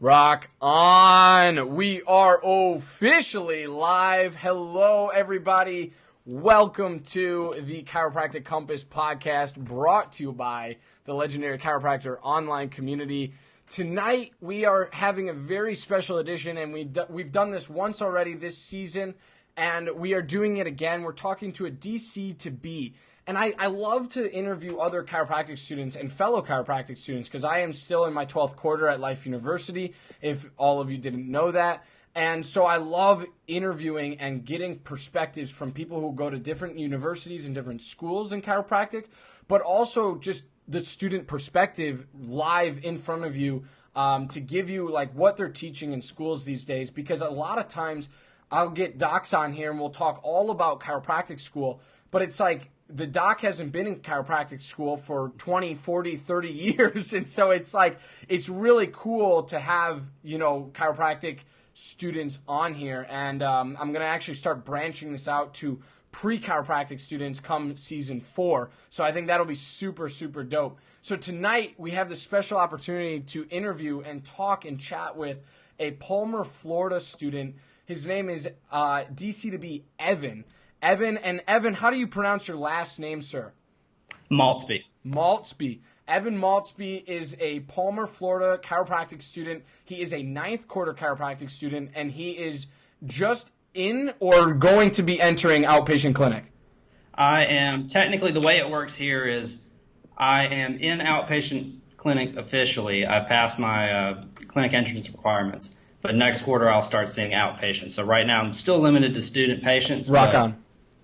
Rock on. We are officially live. Hello, everybody. Welcome to the Chiropractic Compass podcast brought to you by the legendary Chiropractor online community. Tonight, we are having a very special edition, and we've done this once already this season, and we are doing it again. We're talking to a DC2B. And I love to interview other chiropractic students and fellow chiropractic students because I am still in my 12th quarter at Life University, if all of you didn't know that. And so I love interviewing and getting perspectives from people who go to different universities and different schools in chiropractic, but also just the student perspective live in front of you to give you like what they're teaching in schools these days. Because a lot of times I'll get docs on here and we'll talk all about chiropractic school, but it's like, the doc hasn't been in chiropractic school for 20, 40, 30 years. And so it's like, it's really cool to have, chiropractic students on here. And I'm going to actually start branching this out to pre-chiropractic students come season 4. So I think that'll be super, super dope. So tonight we have the special opportunity to interview and talk and chat with a Palmer, Florida student. His name is DC2B Evan. Evan, how do you pronounce your last name, sir? Maultsby. Maultsby. Evan Maultsby is a Palmer, Florida chiropractic student. He is a 9th quarter chiropractic student, and he is just in or going to be entering outpatient clinic. I am, technically the way it works here is I am in outpatient clinic officially. I passed my clinic entrance requirements, but next quarter I'll start seeing outpatient. So right now I'm still limited to student patients. Rock on.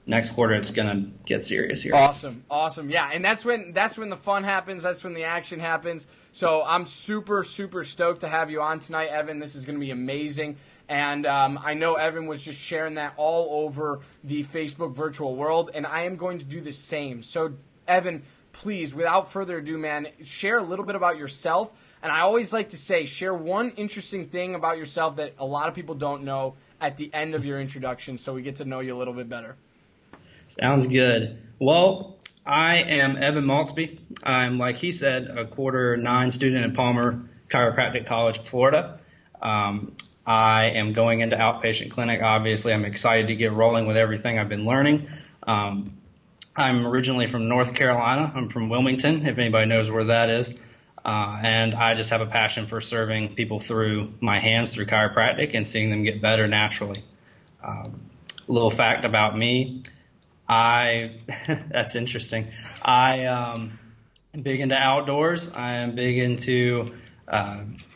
Next quarter, it's going to get serious here. Awesome. Yeah, and that's when the fun happens. That's when the action happens. So I'm super, super stoked to have you on tonight, Evan. This is going to be amazing. And I know Evan was just sharing that all over the Facebook virtual world, and I am going to do the same. So, Evan, please, without further ado, man, share a little bit about yourself. And I always like to say, share one interesting thing about yourself that a lot of people don't know at the end of your introduction so we get to know you a little bit better. Sounds good. Well, I am Evan Maultsby. I'm, like he said, a quarter 9 student at Palmer Chiropractic College, Florida. I am going into outpatient clinic. Obviously, I'm excited to get rolling with everything I've been learning. I'm originally from North Carolina. I'm from Wilmington, if anybody knows where that is. And I just have a passion for serving people through my hands, through chiropractic, and seeing them get better naturally. A little fact about me. That's interesting. I am big into outdoors. I am big into,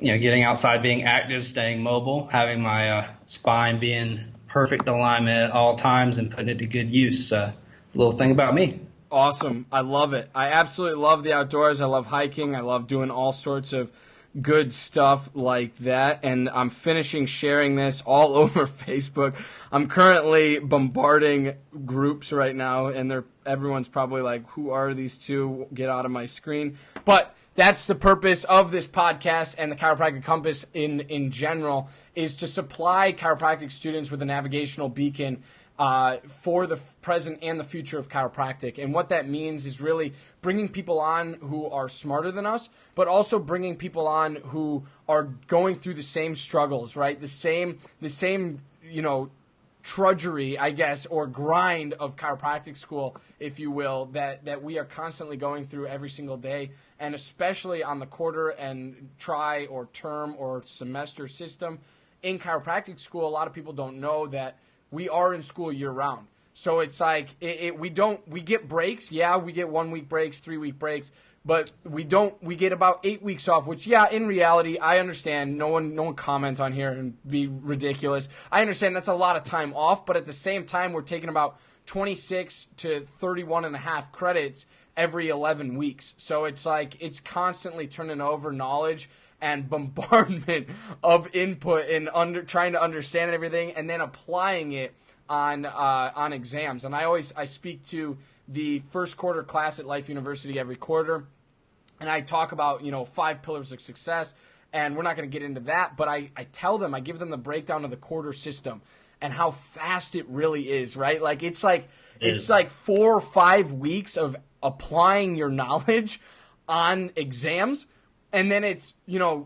getting outside, being active, staying mobile, having my spine being perfect alignment at all times and putting it to good use. A little thing about me. Awesome. I love it. I absolutely love the outdoors. I love hiking. I love doing all sorts of good stuff like that, and I'm finishing sharing this all over Facebook. I'm currently bombarding groups right now, and everyone's probably like, who are these two? Get out of my screen. But that's the purpose of this podcast and the Chiropractic Compass in general, is to supply chiropractic students with a navigational beacon for the present and the future of chiropractic. And what that means is really bringing people on who are smarter than us, but also bringing people on who are going through the same struggles, right? The same, trudgery, I guess, or grind of chiropractic school, if you will, that we are constantly going through every single day. And especially on the quarter and try or term or semester system in chiropractic school, a lot of people don't know that we are in school year round. So it's like we get breaks. Yeah, we get 1 week breaks, 3 week breaks, but we get about 8 weeks off, which, yeah, in reality, I understand. No one comments on here and be ridiculous. I understand that's a lot of time off, but at the same time, we're taking about 26 to 31 and a half credits every 11 weeks. So it's like it's constantly turning over knowledge and bombardment of input and trying to understand everything and then applying it on exams. And I speak to the first quarter class at Life University every quarter, and I talk about 5 pillars of success. And we're not going to get into that, but I tell them, I give them the breakdown of the quarter system and how fast it really is, right? Like it's like 4 or 5 weeks of applying your knowledge on exams and then it's,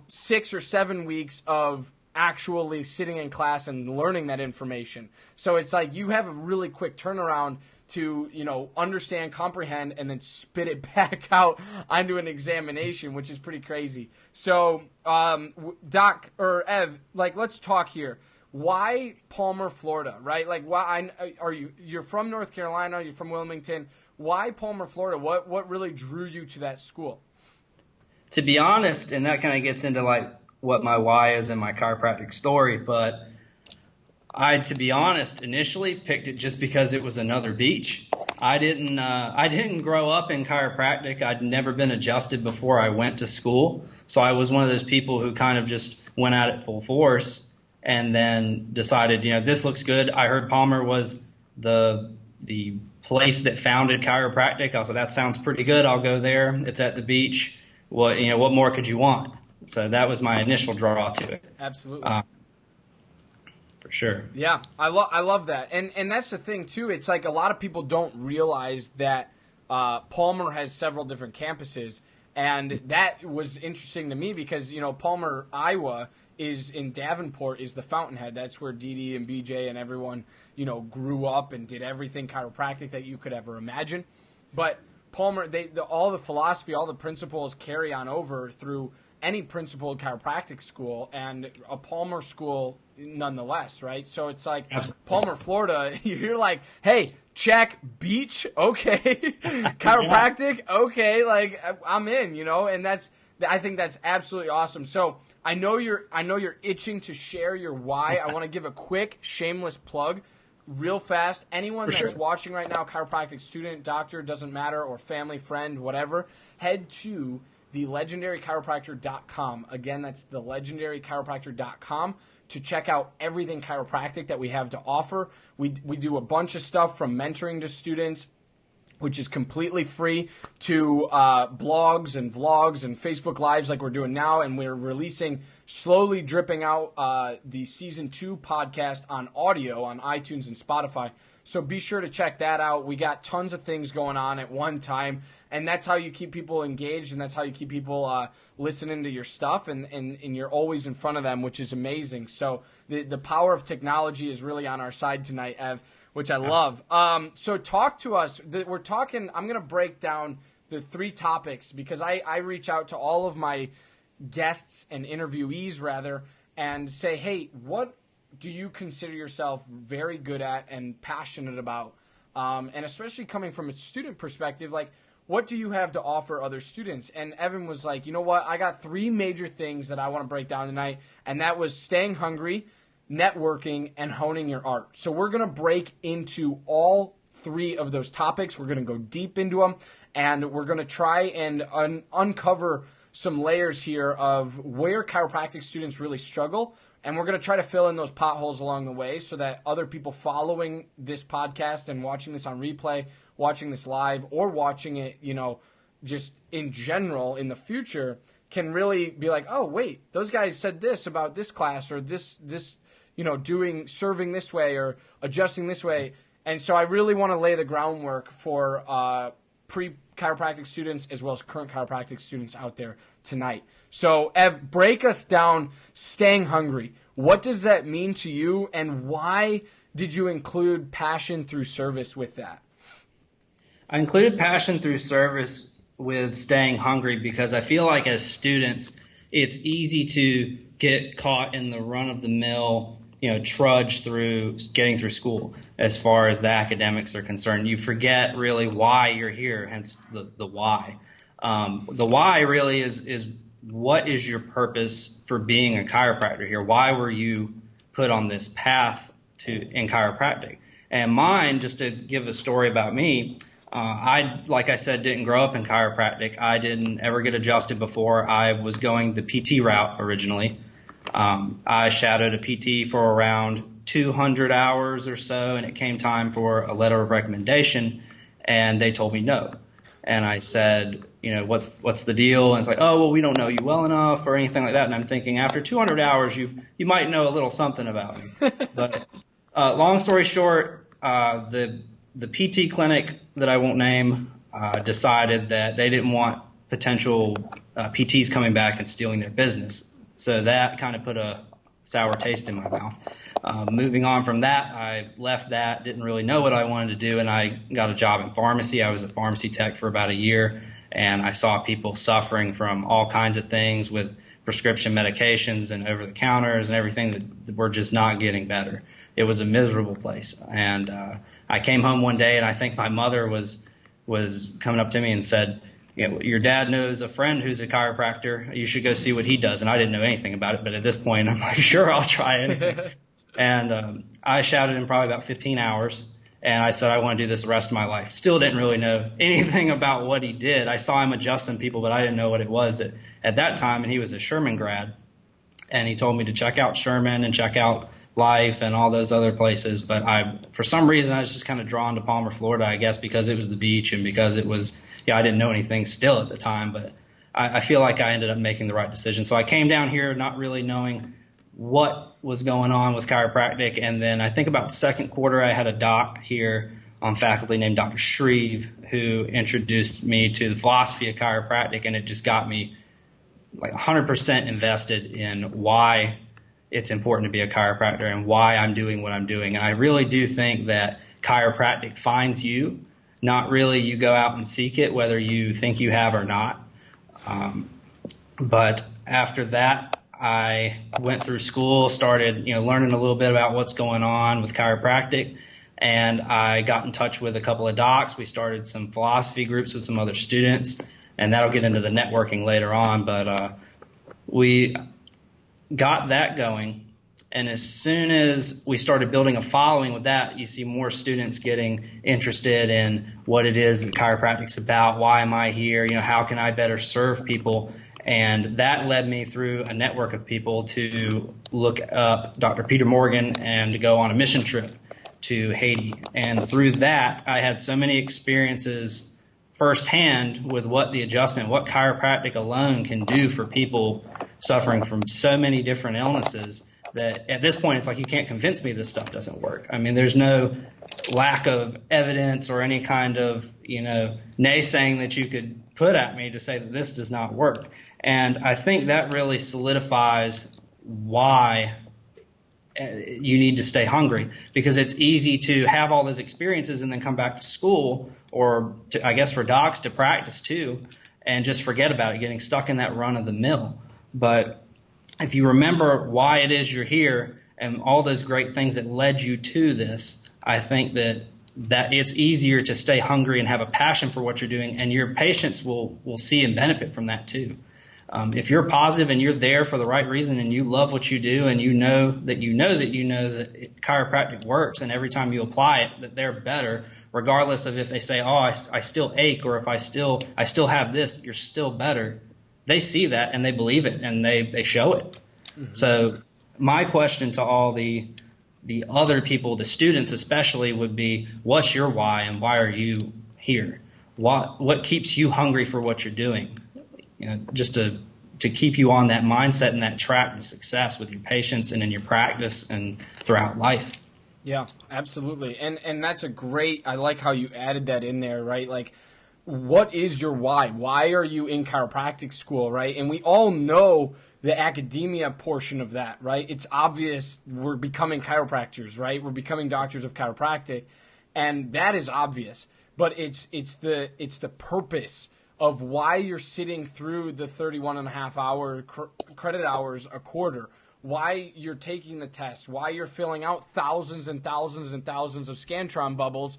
6 or 7 weeks of actually sitting in class and learning that information. So it's like you have a really quick turnaround to, understand, comprehend, and then spit it back out onto an examination, which is pretty crazy. So, Doc, or Ev, let's talk here. Why Palmer, Florida, right? Why you're from North Carolina, you're from Wilmington. Why Palmer, Florida? What really drew you to that school? To be honest, and that kind of gets into what my why is in my chiropractic story, but to be honest, initially picked it just because it was another beach. I didn't grow up in chiropractic. I'd never been adjusted before I went to school. So I was one of those people who kind of just went at it full force and then decided, this looks good. I heard Palmer was the place that founded chiropractic. I was like, that sounds pretty good. I'll go there. It's at the beach. What more could you want? So that was my initial draw to it. Absolutely. For sure. Yeah, I love that. And that's the thing, too. It's like a lot of people don't realize that Palmer has several different campuses. And that was interesting to me because, Palmer, Iowa is in Davenport is the fountainhead. That's where Dee and BJ and everyone, grew up and did everything chiropractic that you could ever imagine. But Palmer, all the philosophy, all the principles carry on over through any principled chiropractic school and a Palmer school nonetheless, right? So it's like Absolutely. Palmer, Florida, you're like, hey, check, beach, okay, chiropractic, okay, I'm in, and I think that's absolutely awesome. So I know you're itching to share your why. I want to give a quick shameless plug real fast. Anyone that's watching right now, chiropractic student, doctor, doesn't matter, or family, friend, whatever, head to thelegendarychiropractor.com. Again, that's thelegendarychiropractor.com to check out everything chiropractic that we have to offer. We do a bunch of stuff from mentoring to students, which is completely free, to blogs and vlogs and Facebook Lives like we're doing now. And we're releasing, slowly dripping out the Season 2 podcast on audio on iTunes and Spotify. So be sure to check that out. We got tons of things going on at one time. And that's how you keep people engaged, and that's how you keep people listening to your stuff, and you're always in front of them, which is amazing. So the power of technology is really on our side tonight, Ev, which I love. So talk to us. I'm going to break down the 3 topics because I reach out to all of my guests and interviewees, rather, and say, hey, what do you consider yourself very good at and passionate about? And especially coming from a student perspective, what do you have to offer other students? And Evan was like, you know what? I got 3 major things that I want to break down tonight, and that was staying hungry, networking, and honing your art. So we're going to break into all 3 of those topics. We're going to go deep into them, and we're going to try and uncover some layers here of where chiropractic students really struggle, and we're going to try to fill in those potholes along the way so that other people following this podcast and watching this on replay, watching this live, or watching it, just in general in the future, can really be like, oh, wait, those guys said this about this class, or this serving this way or adjusting this way. And so I really want to lay the groundwork for pre-chiropractic students as well as current chiropractic students out there tonight. So, Ev, break us down staying hungry. What does that mean to you, and why did you include passion through service with that? I included passion through service with staying hungry because I feel like as students, it's easy to get caught in the run-of-the-mill, trudge through getting through school as far as the academics are concerned. You forget really why you're here, hence the why. The why really is what is your purpose for being a chiropractor here? Why were you put on this path in chiropractic? And mine, just to give a story about me, like I said, didn't grow up in chiropractic. I didn't ever get adjusted before. I was going the PT route originally. I shadowed a PT for around 200 hours or so, and it came time for a letter of recommendation, and they told me no. And I said, what's the deal? And it's like, oh, well, we don't know you well enough or anything like that. And I'm thinking after 200 hours, you might know a little something about me. But long story short, the PT clinic that I won't name decided that they didn't want potential PTs coming back and stealing their business. So that kind of put a sour taste in my mouth. Moving on from that, I left that, didn't really know what I wanted to do, and I got a job in pharmacy. I was a pharmacy tech for about a year, and I saw people suffering from all kinds of things with prescription medications and over-the-counters and everything that were just not getting better. It was a miserable place. And I came home one day, and I think my mother was coming up to me and said, your dad knows a friend who's a chiropractor. You should go see what he does. And I didn't know anything about it, but at this point, I'm like, sure, I'll try anything. And I shouted in probably about 15 hours, and I said, I want to do this the rest of my life. Still didn't really know anything about what he did. I saw him adjusting people, but I didn't know what it was at that time. And he was a Sherman grad, and he told me to check out Sherman and check out Life and all those other places. But for some reason, I was just kind of drawn to Palmer, Florida, I guess, because it was the beach and because it was, I didn't know anything still at the time, but I feel like I ended up making the right decision. So I came down here not really knowing what was going on with chiropractic. And then I think about second quarter, I had a doc here on faculty named Dr. Shreve, who introduced me to the philosophy of chiropractic. And it just got me like 100% invested in why it's important to be a chiropractor and why I'm doing what I'm doing. And I really do think that chiropractic finds you, not really you go out and seek it, whether you think you have or not. But after that, I went through school, started, learning a little bit about what's going on with chiropractic, and I got in touch with a couple of docs. We started some philosophy groups with some other students, and that'll get into the networking later on. But we got that going, and as soon as we started building a following with that, you see more students getting interested in what it is that chiropractic's about. Why am I here? How can I better serve people? And that led me through a network of people to look up Dr. Peter Morgan and to go on a mission trip to Haiti. And through that, I had so many experiences firsthand with what chiropractic alone can do for people suffering from so many different illnesses that at this point, it's like you can't convince me this stuff doesn't work. I mean, there's no lack of evidence or any kind of, naysaying that you could put at me to say that this does not work. And I think that really solidifies why you need to stay hungry, because it's easy to have all those experiences and then come back to school or I guess for docs to practice too and just forget about it, getting stuck in that run of the mill. But if you remember why it is you're here and all those great things that led you to this, I think that it's easier to stay hungry and have a passion for what you're doing, and your patients will see and benefit from that too. If you're positive and you're there for the right reason and you love what you do and you know that chiropractic works, and every time you apply it that they're better, regardless of if they say, I still ache, or if I still have this, you're still better. They see that and they believe it and they show it. Mm-hmm. So my question to all the other people, the students especially, would be, what's your why and why are you here? What keeps you hungry for what you're doing? Just to keep you on that mindset and that track to success with your patients and in your practice and throughout life. Yeah, absolutely. And that's I like how you added that in there, right? Like, what is your why? Why are you in chiropractic school, right? And we all know the academia portion of that, right? It's obvious we're becoming chiropractors, right? We're becoming doctors of chiropractic, and that is obvious. But it's the purpose of why you're sitting through the 31.5-hour credit hours a quarter, why you're taking the test, why you're filling out thousands and thousands and thousands of Scantron bubbles.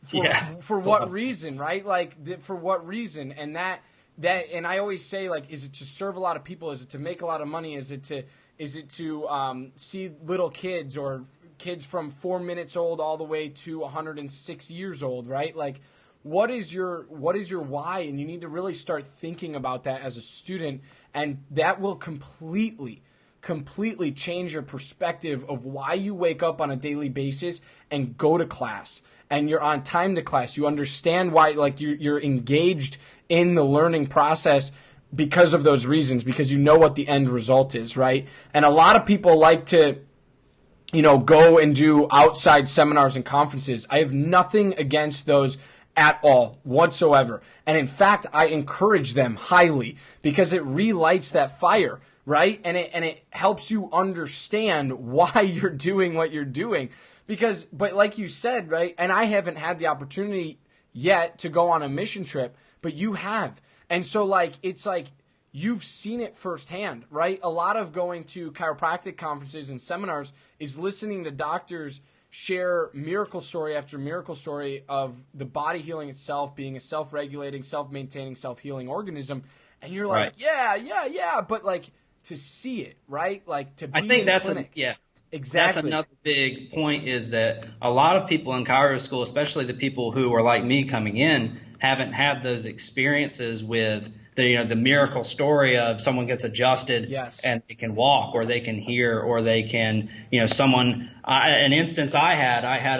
For what reason, right? Like, for what reason? And and I always say, like, is it to serve a lot of people? Is it to make a lot of money? Is it to see little kids or kids from 4 minutes old all the way to 106 years old, right? Like, what is your why? And you need to really start thinking about that as a student, and that will completely change your perspective of why you wake up on a daily basis and go to class. And you're on time to class. You understand why, like, you're engaged in the learning process because of those reasons, because you know what the end result is, right? And a lot of people like to, go and do outside seminars and conferences. I have nothing against those at all whatsoever. And in fact, I encourage them highly because it relights that fire, right? And it helps you understand why you're doing what you're doing. But like you said, right? And I haven't had the opportunity yet to go on a mission trip, but you have. And so like, it's like, you've seen it firsthand, right? A lot of going to chiropractic conferences and seminars is listening to doctors share miracle story after miracle story of the body healing itself being a self-regulating, self-maintaining, self-healing organism. And you're like, yeah. But like to see it, right? Like to be in clinic. Exactly. That's another big point is that a lot of people in chiro school, especially the people who are like me coming in, haven't had those experiences with the miracle story of someone gets adjusted and they can walk or they can hear or they can, an instance I had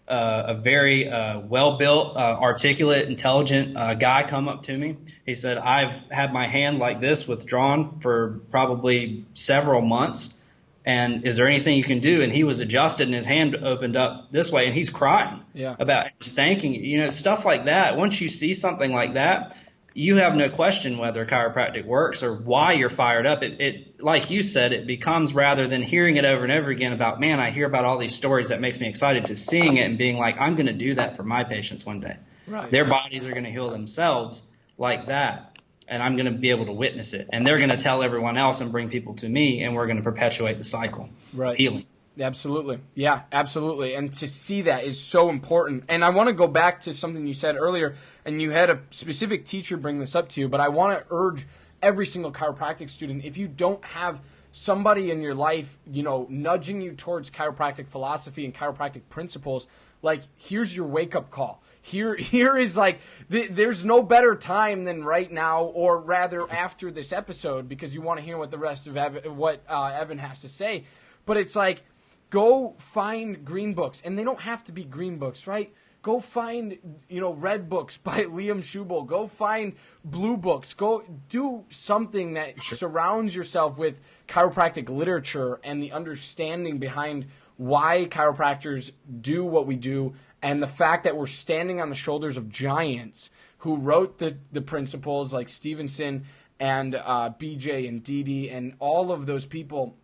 a very well-built, articulate, intelligent guy come up to me. He said, I've had my hand like this withdrawn for probably several months. And is there anything you can do? And he was adjusted and his hand opened up this way and he's crying about just thanking you. Stuff like that. Once you see something like that, you have no question whether chiropractic works or why you're fired up. It like you said, it becomes rather than hearing it over and over again about, man, I hear about all these stories that makes me excited to seeing it and being like, I'm going to do that for my patients one day. Right. Their bodies are going to heal themselves like that. And I'm going to be able to witness it. And they're going to tell everyone else and bring people to me, and we're going to perpetuate the cycle. Right. Healing. Absolutely. Yeah, absolutely. And to see that is so important. And I want to go back to something you said earlier, and you had a specific teacher bring this up to you, but I want to urge every single chiropractic student, if you don't have somebody in your life, nudging you towards chiropractic philosophy and chiropractic principles, like, here's your wake-up call. Here is like, there's no better time than right now, or rather after this episode, because you want to hear what the rest of Evan has to say. But it's like, go find green books, and they don't have to be green books, right? Go find, red books by Liam Schubel. Go find blue books. Go do something that surrounds yourself with chiropractic literature and the understanding behind why chiropractors do what we do, and the fact that we're standing on the shoulders of giants who wrote the principles like Stevenson and BJ and Didi and all of those people.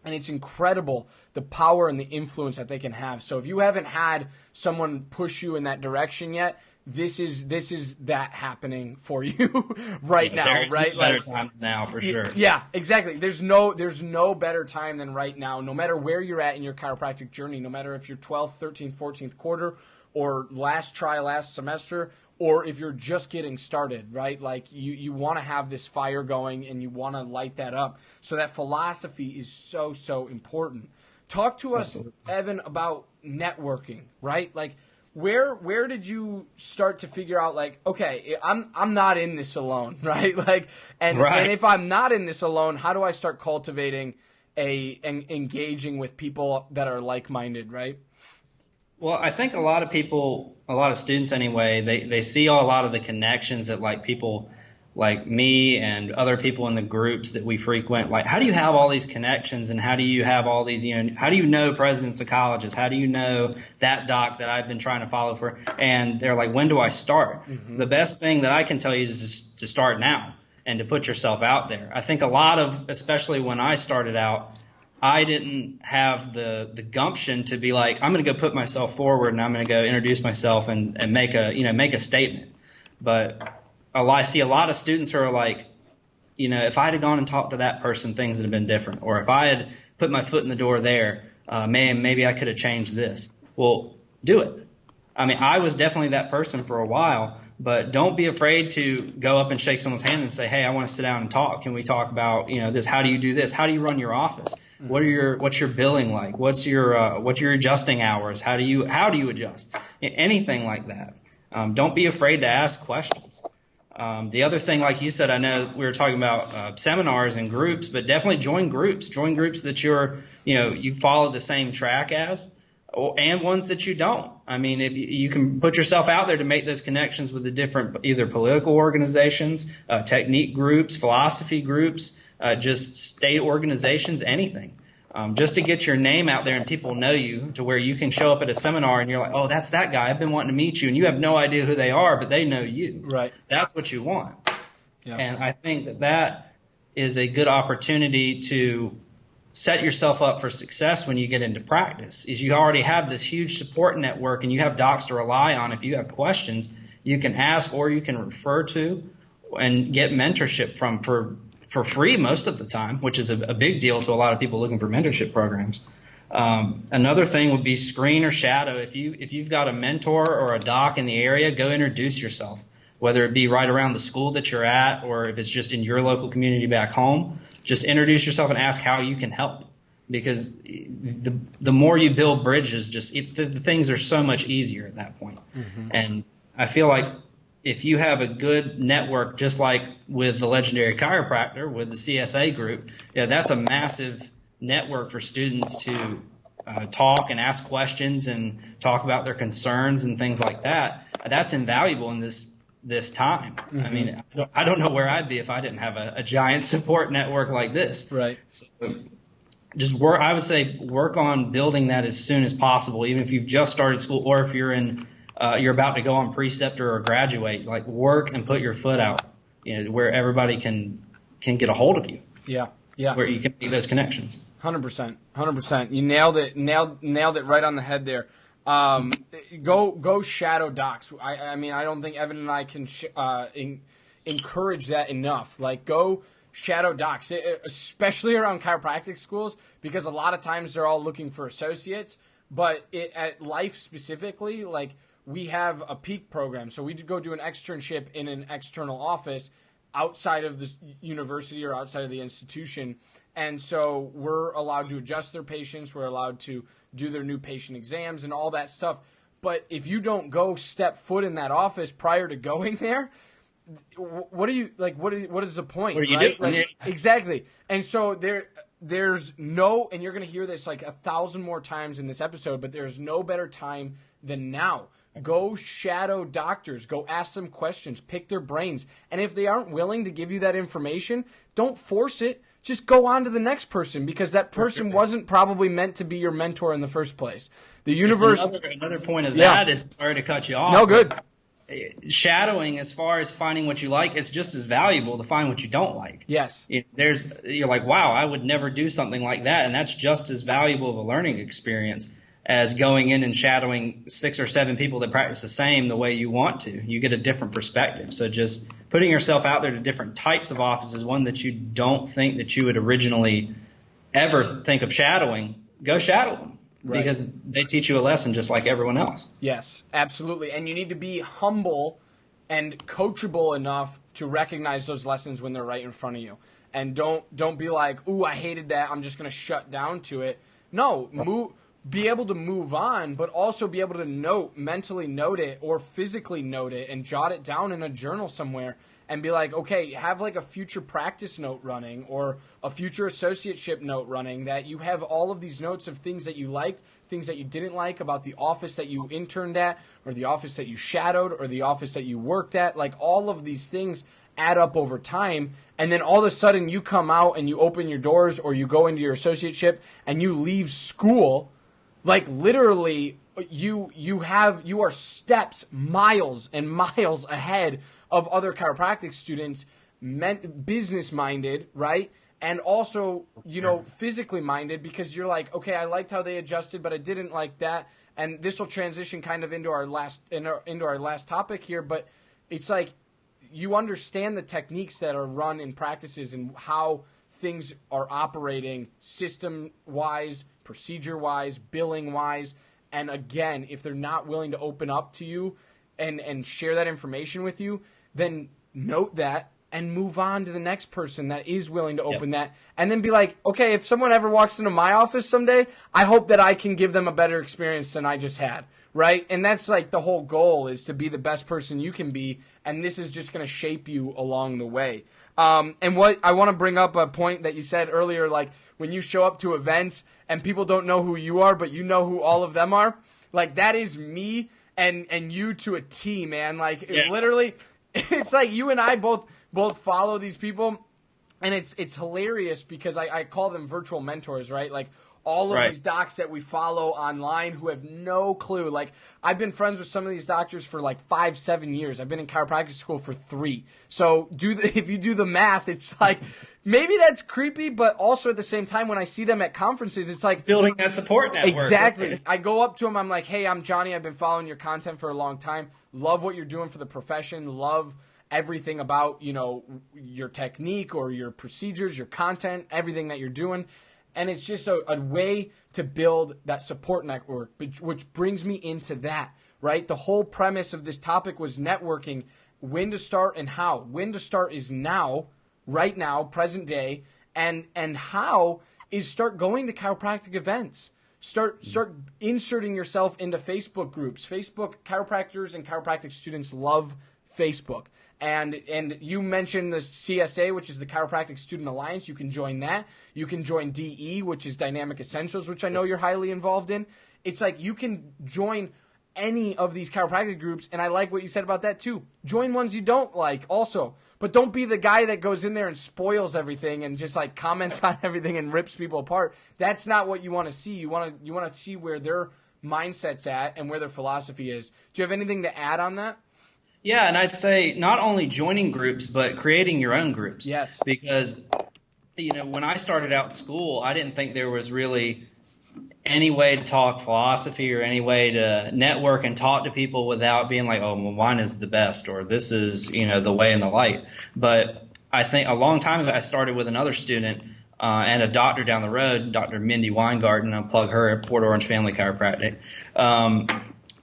And it's incredible the power and the influence that they can have. So if you haven't had someone push you in that direction yet, this is that happening for you right now, right? It's better time now for sure. Yeah, exactly. There's no better time than right now, no matter where you're at in your chiropractic journey, no matter if you're 12th, 13th, 14th quarter, or last semester, or if you're just getting started, right? Like you want to have this fire going and you want to light that up. So that philosophy is so, so important. Talk to us, Evan, about networking, right? Like, where did you start to figure out, like, okay, I'm not in this alone, right? Like, and if I'm not in this alone, how do I start cultivating and engaging with people that are like-minded, right? Well, I think a lot of students anyway, they see a lot of the connections that like people like me and other people in the groups that we frequent. Like, how do you have all these connections and how do you have all these, how do you know presidents of colleges? How do you know that doc that I've been trying to follow for? And they're like, when do I start? Mm-hmm. The best thing that I can tell you is just to start now and to put yourself out there. I think especially when I started out, I didn't have the gumption to be like, I'm going to go put myself forward and I'm going to go introduce myself and make a statement. But I see a lot of students who are like, if I had gone and talked to that person, things would have been different. Or if I had put my foot in the door there, maybe I could have changed this. Well, do it. I mean, I was definitely that person for a while, but don't be afraid to go up and shake someone's hand and say, hey, I want to sit down and talk. Can we talk about, this? How do you do this? How do you run your office? What's your billing like? What's your adjusting hours? How do you adjust? Anything like that. Don't be afraid to ask questions. The other thing, like you said, I know we were talking about seminars and groups, but definitely join groups. Join groups that you follow the same track as, and ones that you don't. I mean, if you can put yourself out there to make those connections with the different, either political organizations, technique groups, philosophy groups, just state organizations, anything. just to get your name out there and people know you to where you can show up at a seminar and you're like, oh, that's that guy. I've been wanting to meet you. And you have no idea who they are, but they know you. Right. That's what you want. Yeah. And I think that is a good opportunity to set yourself up for success when you get into practice. Is you already have this huge support network and you have docs to rely on. If you have questions, you can ask or you can refer to and get mentorship from for free most of the time, which is a big deal to a lot of people looking for mentorship programs. Another thing would be screen or shadow. If you've got a mentor or a doc in the area, go introduce yourself, whether it be right around the school that you're at or if it's just in your local community back home. Just introduce yourself and ask how you can help, because the more you build bridges, the things are so much easier at that point. Mm-hmm. And I feel like if you have a good network, just like with the legendary chiropractor, with the CSA group, that's a massive network for students to talk and ask questions and talk about their concerns and things like that. That's invaluable in this time. Mm-hmm. I mean, I don't know where I'd be if I didn't have a giant support network like this. Right. So just I would say work on building that as soon as possible, even if you've just started school or if you're you're about to go on preceptor or graduate. Like, work and put your foot out, where everybody can get a hold of you. Yeah. Yeah. Where you can make those connections. 100%. You nailed it right on the head there. Go shadow docs. I mean, I don't think Evan and I can encourage that enough. Like, go shadow docs, especially around chiropractic schools, because a lot of times they're all looking for associates. But at Life specifically, like, we have a peak program, so we go do an externship in an external office outside of the university or outside of the institution. And so we're allowed to adjust their patients. We're allowed to do their new patient exams and all that stuff. But if you don't go step foot in that office prior to going there, what are you like? What is the point? What are you right? doing? Like, exactly. And so there's no, and you're going to hear this like 1,000 more times in this episode, but there's no better time than now. Go shadow doctors. Go ask them questions. Pick their brains. And if they aren't willing to give you that information, don't force it. Just go on to the next person, because that person wasn't probably meant to be your mentor in the first place. The universe. Another point of that is, sorry to cut you off. No, good. Shadowing, as far as finding what you like, it's just as valuable to find what you don't like. Yes. You're like, wow, I would never do something like that, and that's just as valuable of a learning experience as going in and shadowing 6 or 7 people that practice the same the way you want to. You get a different perspective. So just putting yourself out there to different types of offices, one that you don't think that you would originally ever think of shadowing, go shadow them. Right. Because they teach you a lesson just like everyone else. Yes, absolutely. And you need to be humble and coachable enough to recognize those lessons when they're right in front of you. And don't be like, ooh, I hated that, I'm just going to shut down to it. No, be able to move on, but also be able to mentally note it or physically note it and jot it down in a journal somewhere and be like, okay, have like a future practice note running or a future associateship note running, that you have all of these notes of things that you liked, things that you didn't like about the office that you interned at or the office that you shadowed or the office that you worked at. Like, all of these things add up over time. And then all of a sudden you come out and you open your doors or you go into your associateship and you leave school. Like, literally, you are steps, miles and miles ahead of other chiropractic students, business-minded, right? And also, physically minded, because you're like, okay, I liked how they adjusted, but I didn't like that. And this will transition kind of into our last topic here, but it's like you understand the techniques that are run in practices and how things are operating system-wise, procedure-wise, billing-wise. And again, if they're not willing to open up to you and share that information with you, then note that and move on to the next person that is willing to open that. And then be like, okay, if someone ever walks into my office someday, I hope that I can give them a better experience than I just had, right? And that's like the whole goal, is to be the best person you can be, and this is just going to shape you along the way. And what I want to bring up a point that you said earlier, like when you show up to events and people don't know who you are, but you know who all of them are. Like, that is me and you to a T, man. Like, literally, it's like you and I both follow these people And it's hilarious because I call them virtual mentors, right? Like all of Right. these docs that we follow online who have no clue. Like I've been friends with some of these doctors for like 5-7 years. I've been in chiropractic school for 3. So if you do the math, it's like maybe that's creepy, but also at the same time when I see them at conferences, it's like Building that support network. exactly. Right? I go up to them. I'm like, hey, I'm Johnny. I've been following your content for a long time. Love what you're doing for the profession. Love everything about, your technique or your procedures, your content, everything that you're doing. And it's just a way to build that support network, which brings me into that, right? The whole premise of this topic was networking, when to start and how. When to start is now, right now, present day, and how is start going to chiropractic events. Start inserting yourself into Facebook groups. Facebook chiropractors and chiropractic students love Facebook. And you mentioned the CSA, which is the Chiropractic Student Alliance. You can join that. You can join DE, which is Dynamic Essentials, which I know you're highly involved in. It's like you can join any of these chiropractic groups, and I like what you said about that too. Join ones you don't like also. But don't be the guy that goes in there and spoils everything and just like comments on everything and rips people apart. That's not what you want to see. You want to see where their mindset's at and where their philosophy is. Do you have anything to add on that? Yeah, and I'd say not only joining groups, but creating your own groups. Yes. Because, when I started out in school, I didn't think there was really any way to talk philosophy or any way to network and talk to people without being like, oh, well, mine is the best, or this is, the way and the light. But I think a long time ago, I started with another student and a doctor down the road, Dr. Mindy Weingarten. I'll plug her at Port Orange Family Chiropractic.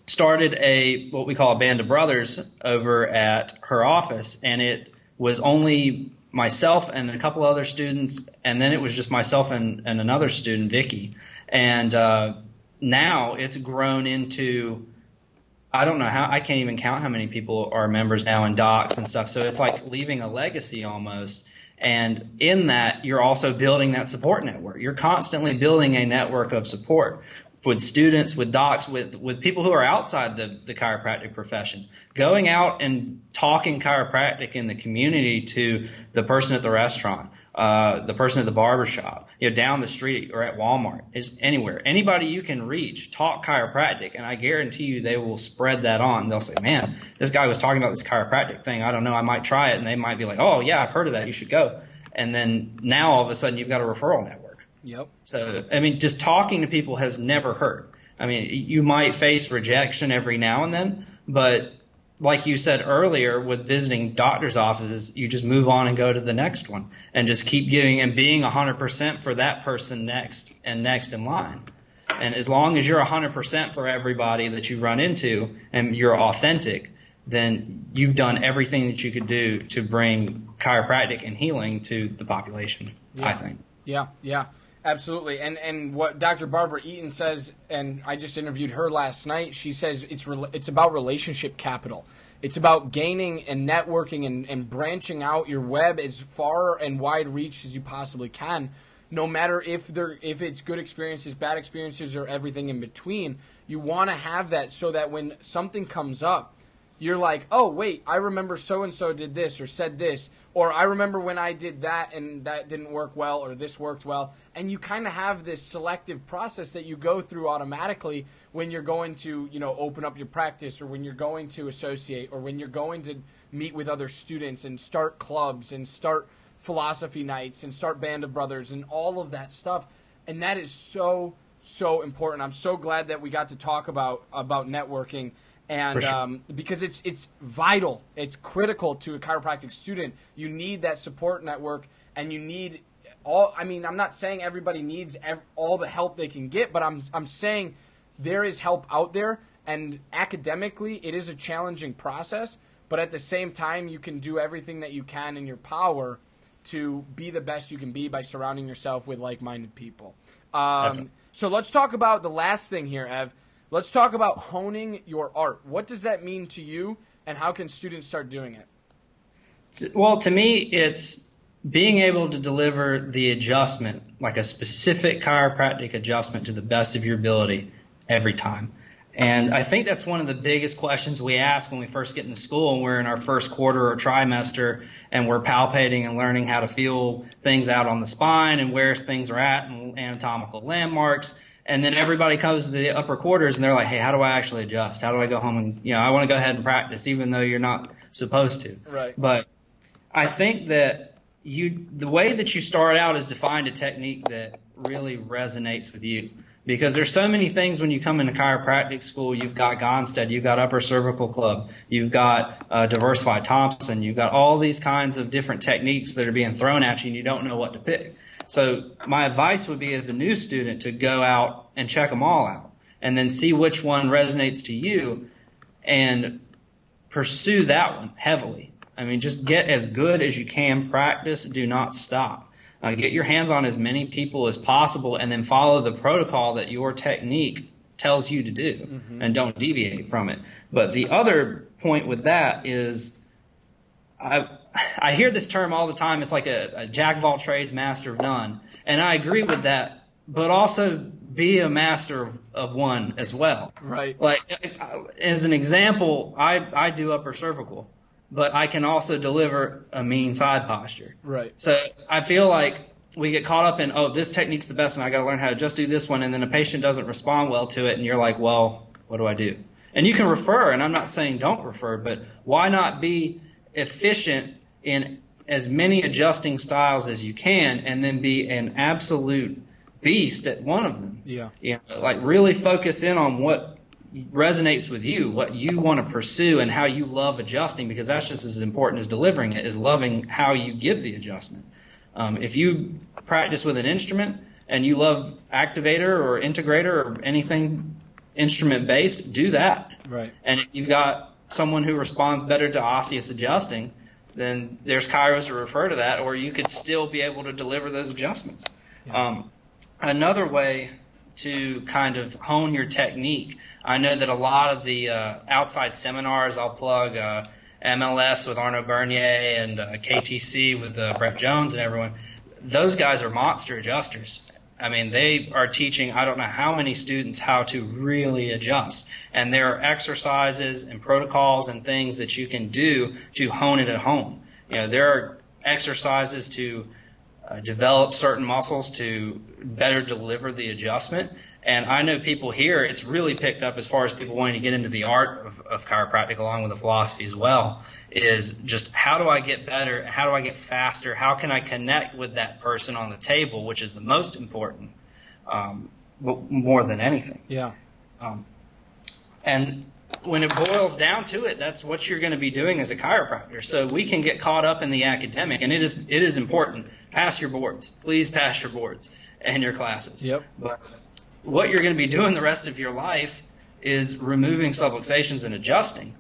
Started what we call a band of brothers over at her office, and it was only myself and a couple other students, and then it was just myself and another student, Vicky. And now it's grown into, I don't know I can't even count how many people are members now in docs and stuff. So it's like leaving a legacy almost. And in that, you're also building that support network. You're constantly building a network of support with students, with docs, with people who are outside the chiropractic profession. Going out and talking chiropractic in the community to the person at the restaurant, the person at the barbershop, down the street or at Walmart, is anywhere. Anybody you can reach, talk chiropractic, and I guarantee you they will spread that on. They'll say, man, this guy was talking about this chiropractic thing. I don't know, I might try it. And they might be like, oh, yeah, I've heard of that. You should go. And then now all of a sudden you've got a referral network. Yep. So, just talking to people has never hurt. You might face rejection every now and then, but like you said earlier, with visiting doctor's offices, you just move on and go to the next one and just keep giving and being 100% for that person next and next in line. And as long as you're 100% for everybody that you run into and you're authentic, then you've done everything that you could do to bring chiropractic and healing to the population, I think. Yeah. Absolutely. And what Dr. Barbara Eaton says, and I just interviewed her last night, she says it's about relationship capital. It's about gaining and networking and branching out your web as far and wide reach as you possibly can, no matter if it's good experiences, bad experiences, or everything in between. You want to have that so that when something comes up, you're like, oh, wait, I remember so-and-so did this or said this, or I remember when I did that and that didn't work well or this worked well. And you kind of have this selective process that you go through automatically when you're going to, open up your practice, or when you're going to associate, or when you're going to meet with other students and start clubs and start philosophy nights and start Band of Brothers and all of that stuff. And that is so, so important. I'm so glad that we got to talk about networking. And sure. Because it's vital, it's critical to a chiropractic student. You need that support network, and you need all. I'm not saying everybody needs all the help they can get, but I'm saying there is help out there, and academically, it is a challenging process. But at the same time, you can do everything that you can in your power to be the best you can be by surrounding yourself with like-minded people. So let's talk about the last thing here, Ev. Let's talk about honing your art. What does that mean to you, and how can students start doing it? Well, to me, it's being able to deliver the adjustment, like a specific chiropractic adjustment to the best of your ability every time. And I think that's one of the biggest questions we ask when we first get into school and we're in our first quarter or trimester and we're palpating and learning how to feel things out on the spine and where things are at and anatomical landmarks. And then everybody comes to the upper quarters and they're like, hey, how do I actually adjust? How do I go home and, I want to go ahead and practice even though you're not supposed to. Right. But I think that the way that you start out is to find a technique that really resonates with you. Because there's so many things when you come into chiropractic school. You've got Gonstead, you've got Upper Cervical Club, you've got Diversified Thompson, you've got all these kinds of different techniques that are being thrown at you and you don't know what to pick. So my advice would be as a new student to go out and check them all out and then see which one resonates to you and pursue that one heavily. I mean, just get as good as you can, practice, do not stop. Get your hands on as many people as possible and then follow the protocol that your technique tells you to do and don't deviate from it. But the other point with that is I hear this term all the time. It's like a jack of all trades, master of none. And I agree with that, but also be a master of one as well. Right. Like, as an example, I do upper cervical, but I can also deliver a mean side posture. Right. So I feel like we get caught up in, oh, this technique's the best and I got to learn how to just do this one, and then a patient doesn't respond well to it and you're like, well, what do I do? And you can refer, and I'm not saying don't refer, but why not be efficient in as many adjusting styles as you can and then be an absolute beast at one of them? Yeah. Like really focus in on what resonates with you, what you want to pursue and how you love adjusting, because that's just as important as delivering it, is loving how you give the adjustment. If you practice with an instrument and you love activator or integrator or anything instrument based, do that. Right. And if you've got someone who responds better to osseous adjusting, then there's chiros to refer to that, or you could still be able to deliver those adjustments. Yeah. Another way to kind of hone your technique, I know that a lot of the outside seminars, I'll plug MLS with Arnaud Bernier and KTC with Brett Jones and everyone, those guys are monster adjusters. I mean, they are teaching I don't know how many students how to really adjust. And there are exercises and protocols and things that you can do to hone it at home. There are exercises to develop certain muscles to better deliver the adjustment. And I know people here, it's really picked up as far as people wanting to get into the art of chiropractic along with the philosophy as well, is just how do I get better? How do I get faster? How can I connect with that person on the table, which is the most important, more than anything. Yeah. And when it boils down to it, that's what you're going to be doing as a chiropractor. So we can get caught up in the academic, and it is important. Pass your boards. Please pass your boards and your classes. Yep. But what you're going to be doing the rest of your life is removing subluxations and adjusting.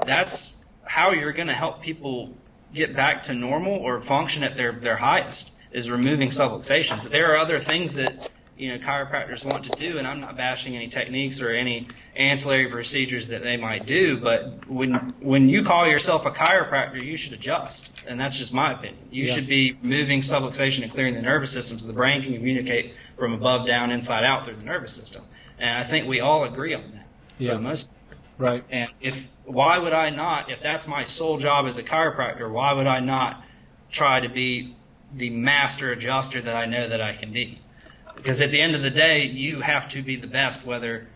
That's how you're going to help people get back to normal or function at their highest, is removing subluxations. There are other things that chiropractors want to do, and I'm not bashing any techniques or any ancillary procedures that they might do, but when you call yourself a chiropractor, you should adjust, and that's just my opinion. You should be removing subluxation and clearing the nervous system so the brain can communicate from above down, inside out through the nervous system. And I think we all agree on that. Yeah. For the most part. Right. And why would I not, if that's my sole job as a chiropractor, why would I not try to be the master adjuster that I know that I can be? Because at the end of the day, you have to be the best, whether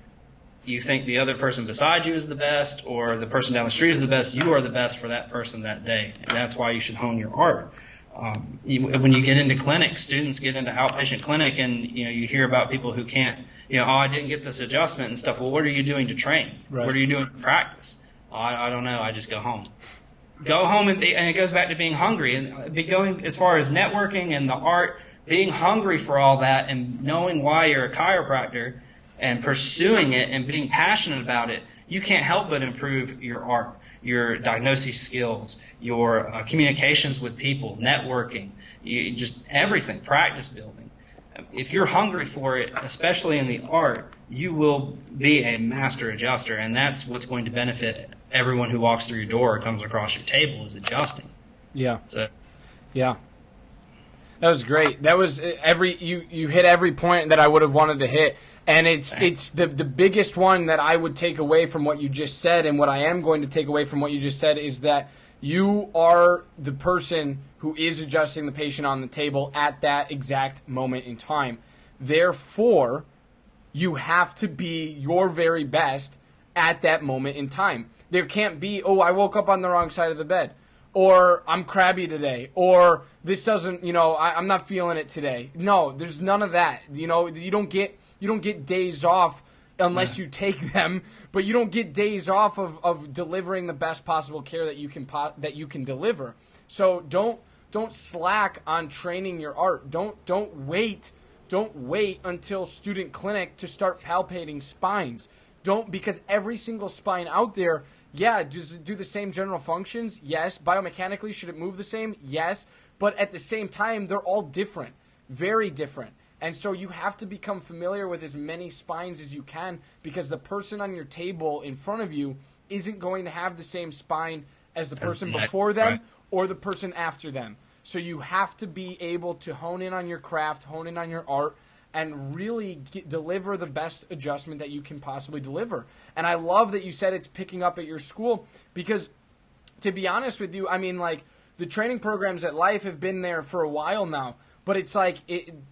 you think the other person beside you is the best or the person down the street is the best. You are the best for that person that day, and that's why you should hone your art. When you get into clinic, students get into outpatient clinic, and you hear about people who can't, I didn't get this adjustment and stuff. Well, what are you doing to train? Right. What are you doing to practice? I don't know. I just go home. Go home, and it goes back to being hungry and going as far as networking and the art. Being hungry for all that and knowing why you're a chiropractor and pursuing it and being passionate about it, you can't help but improve your art, your diagnosis skills, your communications with people, networking, just everything, practice building. If you're hungry for it, especially in the art, you will be a master adjuster, and that's what's going to benefit everyone who walks through your door or comes across your table, is adjusting. Yeah. So, yeah. That was great. That was you hit every point that I would have wanted to hit. And it's the biggest one that I would take away from what you just said, and what I am going to take away from what you just said is that you are the person who is adjusting the patient on the table at that exact moment in time. Therefore, you have to be your very best at that moment in time. There can't be, oh, I woke up on the wrong side of the bed, or I'm crabby today, or this doesn't, I'm not feeling it today. No, there's none of that. You don't get days off unless you take them, but you don't get days off of delivering the best possible care that you can deliver. So don't slack on training your art. Don't wait until student clinic to start palpating spines. Because every single spine out there, does it do the same general functions? Yes. Biomechanically, should it move the same? Yes. But at the same time, they're all different, very different. And so you have to become familiar with as many spines as you can, because the person on your table in front of you isn't going to have the same spine as the person before them or the person after them. So you have to be able to hone in on your craft, hone in on your art, and really deliver the best adjustment that you can possibly deliver. And I love that you said it's picking up at your school, because to be honest with you, the training programs at Life have been there for a while now. But it's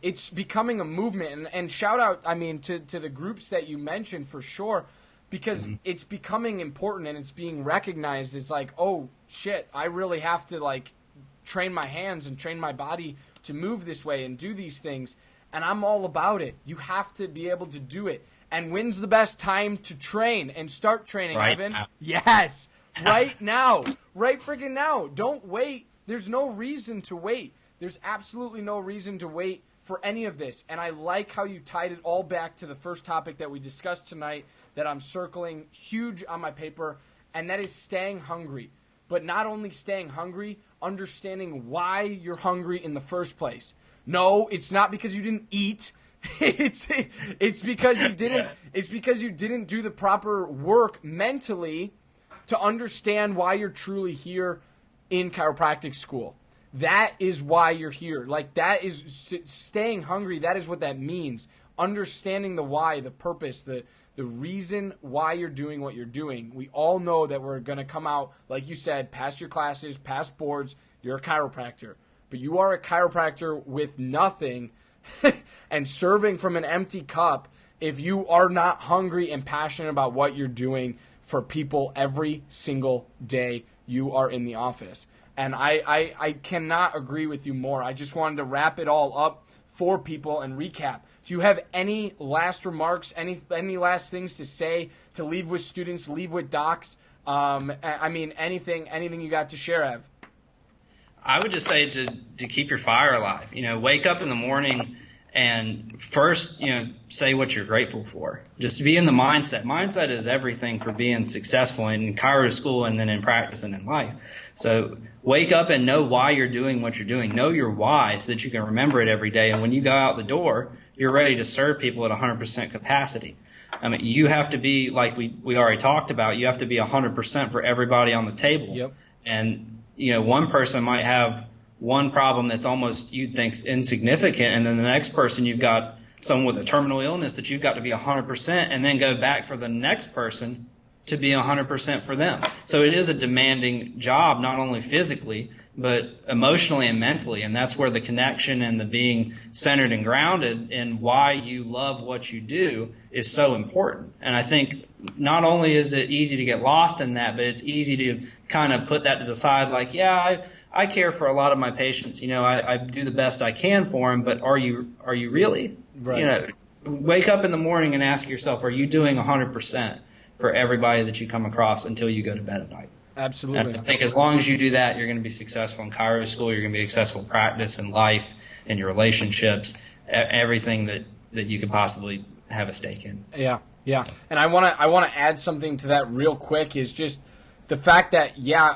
it's becoming a movement, and shout out, to the groups that you mentioned for sure, because it's becoming important and it's being recognized as oh shit, I really have to train my hands and train my body to move this way and do these things, and I'm all about it. You have to be able to do it. And when's the best time to train and start training, right Evan? Now. Yes, right now, right freaking now. Don't wait. There's no reason to wait. There's absolutely no reason to wait for any of this. And I like how you tied it all back to the first topic that we discussed tonight that I'm circling huge on my paper, and that is staying hungry. But not only staying hungry, understanding why you're hungry in the first place. No, it's not because you didn't eat. It's because you didn't. It's because you didn't do the proper work mentally to understand why you're truly here in chiropractic school. That is why you're here. That is staying hungry. That is what that means. Understanding the why, the purpose, the reason why you're doing what you're doing. We all know that we're going to come out, like you said, pass your classes, pass boards. You're a chiropractor. But you are a chiropractor with nothing and serving from an empty cup if you are not hungry and passionate about what you're doing for people every single day you are in the office. And I cannot agree with you more. I just wanted to wrap it all up for people and recap. Do you have any last remarks, any last things to say, to leave with students, leave with docs? Anything you got to share, Ev? I would just say to keep your fire alive. Wake up in the morning and first, say what you're grateful for. Just to be in the mindset. Mindset is everything for being successful in chiro school and then in practice and in life. So wake up and know why you're doing what you're doing. Know your why so that you can remember it every day. And when you go out the door, you're ready to serve people at 100% capacity. You have to be, like we already talked about, you have to be 100% for everybody on the table. Yep. And, one person might have one problem that's almost you'd think insignificant, and then the next person you've got someone with a terminal illness that you've got to be 100%, and then go back for the next person to be 100% for them. So it is a demanding job, not only physically, but emotionally and mentally. And that's where the connection and the being centered and grounded in why you love what you do is so important. And I think not only is it easy to get lost in that, but it's easy to kind of put that to the side, I care for a lot of my patients. I do the best I can for them, but are you really? Right. Wake up in the morning and ask yourself, are you doing 100% for everybody that you come across until you go to bed at night? Absolutely. And I think as long as you do that, you're going to be successful in chiro school. You're going to be successful in practice and life and your relationships, everything that you could possibly have a stake in. Yeah. And I want to add something to that real quick is just the fact that,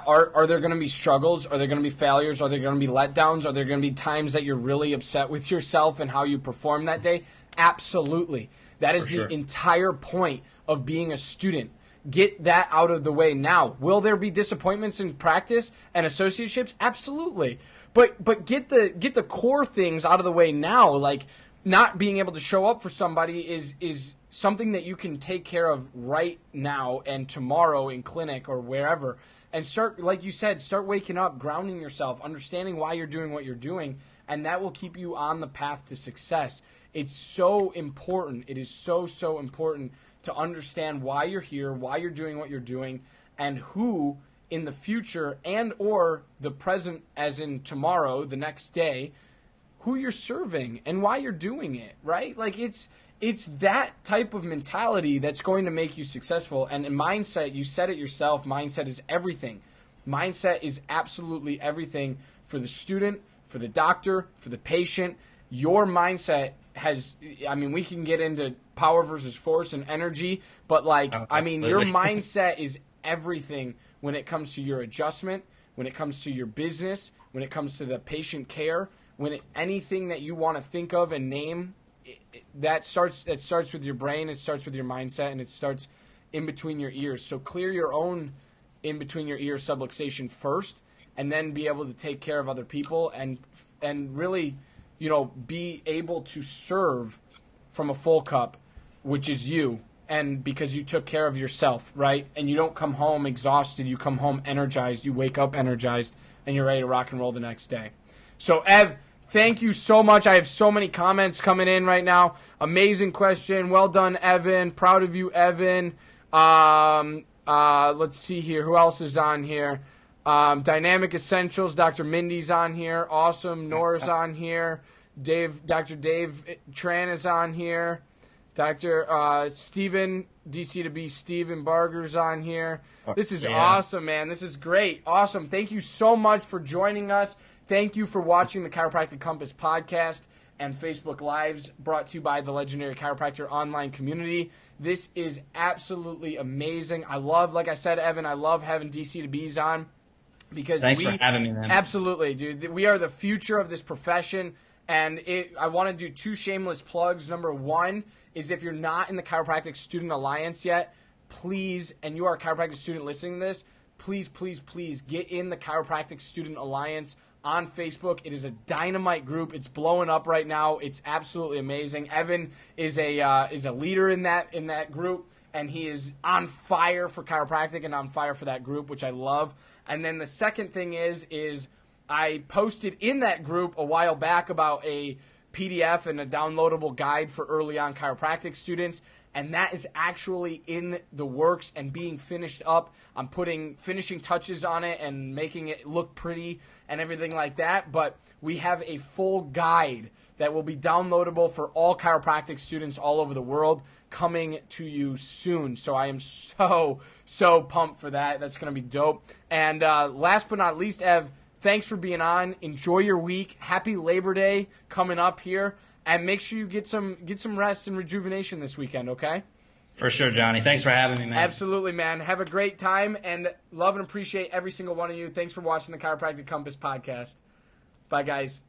are there going to be struggles? Are there going to be failures? Are there going to be letdowns? Are there going to be times that you're really upset with yourself and how you perform that day? Absolutely. That is the entire point of being a student. Get that out of the way now. Will there be disappointments in practice and associateships? Absolutely. But get the core things out of the way now. Like, not being able to show up for somebody is something that you can take care of right now and tomorrow in clinic or wherever. And start, like you said, start waking up, grounding yourself, understanding why you're doing what you're doing, and that will keep you on the path to success. It's so important. It is so, so important to understand why you're here, why you're doing what you're doing, and who in the future and or the present, as in tomorrow, the next day, who you're serving and why you're doing it, right? Like, it's that type of mentality that's going to make you successful. And mindset, you said it yourself, mindset is everything. Mindset is absolutely everything for the student, for the doctor, for the patient. Your mindset has, I mean, we can get into power versus force and energy, but your mindset is everything when it comes to your adjustment, when it comes to your business, when it comes to the patient care, anything that you want to think of and name. That starts with your brain, it starts with your mindset, and it starts in between your ears. So clear your own in between your ear subluxation first, and then be able to take care of other people and really, be able to serve from a full cup, which is you, and because you took care of yourself, right? And you don't come home exhausted, you come home energized, you wake up energized, and you're ready to rock and roll the next day. So Ev, thank you so much. I have so many comments coming in right now. Amazing question. Well done, Evan. Proud of you, Evan. Let's see here. Who else is on here? Dynamic Essentials. Dr. Mindy's on here. Awesome. Nora's on here. Dr. Dave Tran is on here. Dr. Steven, DC2B Steven Barger's on here. This is awesome, man. This is great. Awesome. Thank you so much for joining us. Thank you for watching the Chiropractic Compass podcast and Facebook Lives brought to you by the legendary Chiropractor online community. This is absolutely amazing. I love, like I said, Evan, I love having DC2Bs on because Thanks for having me, man. Absolutely, dude. We are the future of this profession, and I want to do two shameless plugs. Number one is if you're not in the Chiropractic Student Alliance yet, please, and you are a chiropractic student listening to this, please, please, please get in the Chiropractic Student Alliance on Facebook. It is a dynamite group. It's blowing up right now. It's absolutely amazing. Evan is a leader in that group, and he is on fire for chiropractic and on fire for that group, which I love. And then the second thing is I posted in that group a while back about a PDF and a downloadable guide for early on chiropractic students, and that is actually in the works and being finished up. I'm putting finishing touches on it and making it look pretty and everything like that, but we have a full guide that will be downloadable for all chiropractic students all over the world coming to you soon. So I am so pumped for that. That's going to be dope. And last but not least, Ev, thanks for being on. Enjoy your week. Happy Labor Day coming up here. And make sure you get some rest and rejuvenation this weekend, okay? For sure, Johnny. Thanks for having me, man. Absolutely, man. Have a great time, and love and appreciate every single one of you. Thanks for watching the Chiropractic Compass podcast. Bye, guys.